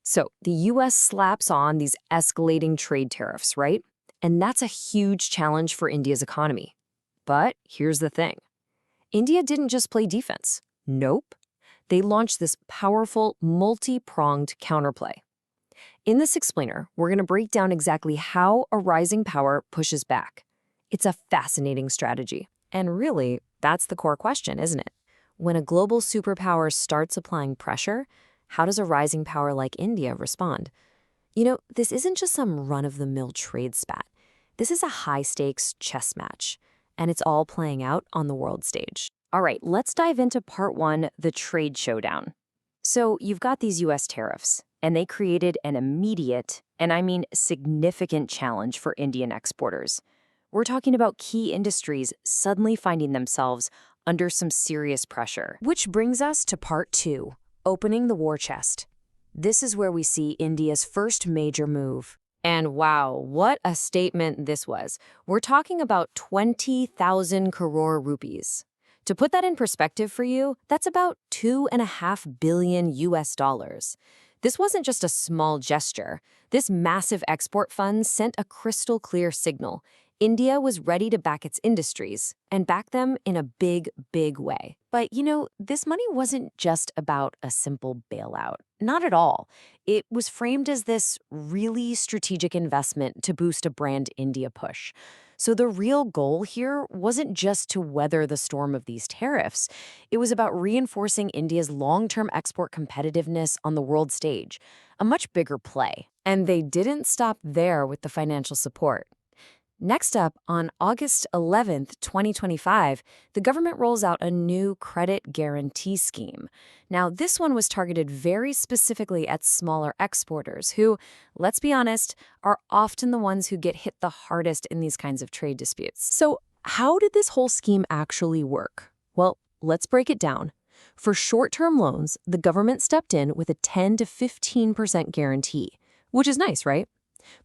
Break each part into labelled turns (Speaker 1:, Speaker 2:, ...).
Speaker 1: So the US slaps on these escalating trade tariffs, right? And that's a huge challenge for India's economy. But here's the thing. India didn't just play defense. Nope. They launched this powerful, multi-pronged counterplay. In this explainer, we're going to break down exactly how a rising power pushes back. It's a fascinating strategy. And really, that's the core question, isn't it? When a global superpower starts applying pressure, how does a rising power like India respond? You know, this isn't just some run-of-the-mill trade spat. This is a high-stakes chess match, and it's all playing out on the world stage. All right, let's dive into part one, the trade showdown. So you've got these US tariffs, and they created an immediate, and I mean significant challenge for Indian exporters. We're talking about key industries suddenly finding themselves under some serious pressure. Which brings us to part two, opening the war chest. This is where we see India's first major move. And wow, what a statement this was. We're talking about 20,000 crore rupees. To put that in perspective for you, that's about $2.5 billion US dollars. This wasn't just a small gesture. This massive export fund sent a crystal clear signal. India was ready to back its industries, and back them in a big, big way. But, you know, this money wasn't just about a simple bailout. Not at all. It was framed as this really strategic investment to boost a brand India push. So the real goal here wasn't just to weather the storm of these tariffs. It was about reinforcing India's long-term export competitiveness on the world stage, a much bigger play. And they didn't stop there with the financial support. Next up, on August 11th, 2025, the government rolls out a new credit guarantee scheme. Now, this one was targeted very specifically at smaller exporters who, let's be honest, are often the ones who get hit the hardest in these kinds of trade disputes. So, how did this whole scheme actually work? Well, let's break it down. For short-term loans, the government stepped in with a 10 to 15% guarantee, which is nice, right?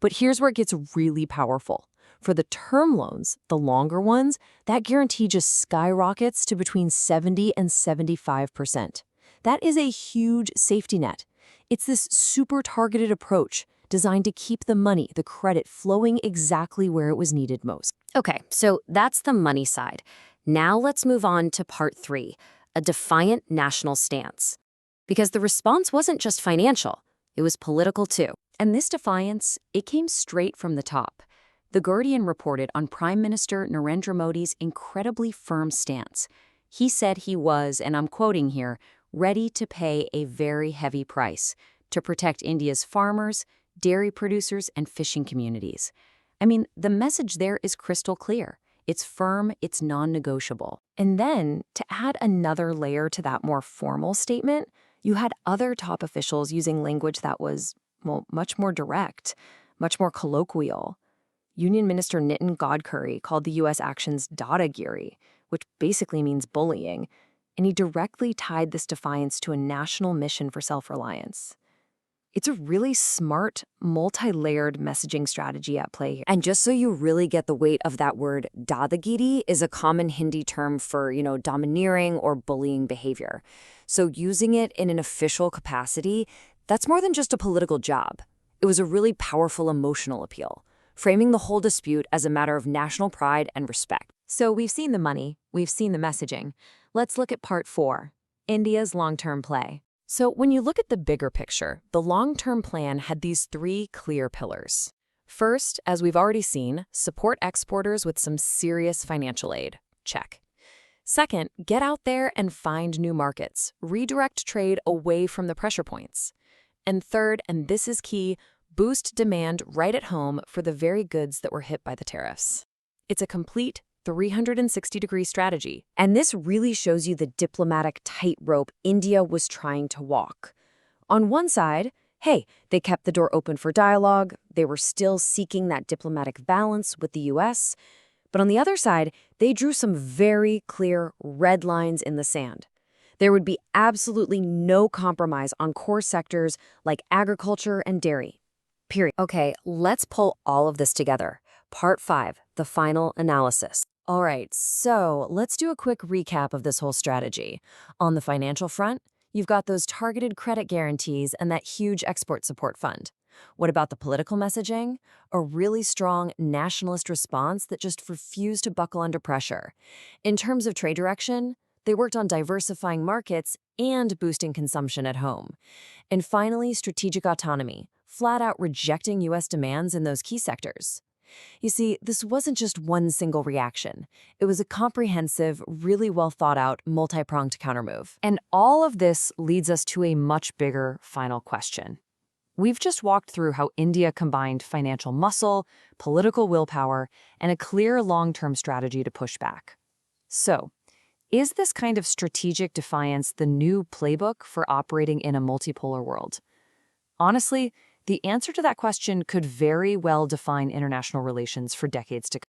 Speaker 1: But here's where it gets really powerful. For the term loans, the longer ones, that guarantee just skyrockets to between 70 and 75%. That is a huge safety net. It's this super targeted approach designed to keep the money, the credit, flowing exactly where it was needed most. Okay, so that's the money side. Now let's move on to part three, a defiant national stance. Because the response wasn't just financial, it was political too. And this defiance, it came straight from the top. The Guardian reported on Prime Minister Narendra Modi's incredibly firm stance. He said he was, and I'm quoting here, ready to pay a very heavy price to protect India's farmers, dairy producers, and fishing communities. I mean, the message there is crystal clear. It's firm, it's non-negotiable. And then, to add another layer to that more formal statement, you had other top officials using language that was, well, much more direct, much more colloquial. Union Minister Nitin Gadkari called the U.S. actions dadagiri, which basically means bullying, and he directly tied this defiance to a national mission for self-reliance. It's a really smart, multi-layered messaging strategy at play here. And just so you really get the weight of that word, dadagiri is a common Hindi term for, domineering or bullying behavior. So using it in an official capacity, that's more than just a political job. It was a really powerful emotional appeal, framing the whole dispute as a matter of national pride and respect. So we've seen the money, we've seen the messaging. Let's look at part four, India's long-term play. So when you look at the bigger picture, the long-term plan had these three clear pillars. First, as we've already seen, support exporters with some serious financial aid. Check. Second, get out there and find new markets, redirect trade away from the pressure points. And third, and this is key, boost demand right at home for the very goods that were hit by the tariffs. It's a complete 360-degree strategy. And this really shows you the diplomatic tightrope India was trying to walk. On one side, hey, they kept the door open for dialogue. They were still seeking that diplomatic balance with the U.S. But on the other side, they drew some very clear red lines in the sand. There would be absolutely no compromise on core sectors like agriculture and dairy. Period. Okay, let's pull all of this together. Part 5, the final analysis. All right, so let's do a quick recap of this whole strategy. On the financial front, You've got those targeted credit guarantees and that huge export support fund. What about the political messaging? A really strong nationalist response that just refused to buckle under pressure. In terms of trade direction, they worked on diversifying markets and boosting consumption at home. And finally, strategic autonomy, flat out rejecting U.S. demands in those key sectors. You see, this wasn't just one single reaction. It was a comprehensive, really well thought out, multi-pronged countermove. And all of this leads us to a much bigger final question. We've just walked through how India combined financial muscle, political willpower, and a clear long-term strategy to push back. So, is this kind of strategic defiance the new playbook for operating in a multipolar world? Honestly, the answer to that question could very well define international relations for decades to come.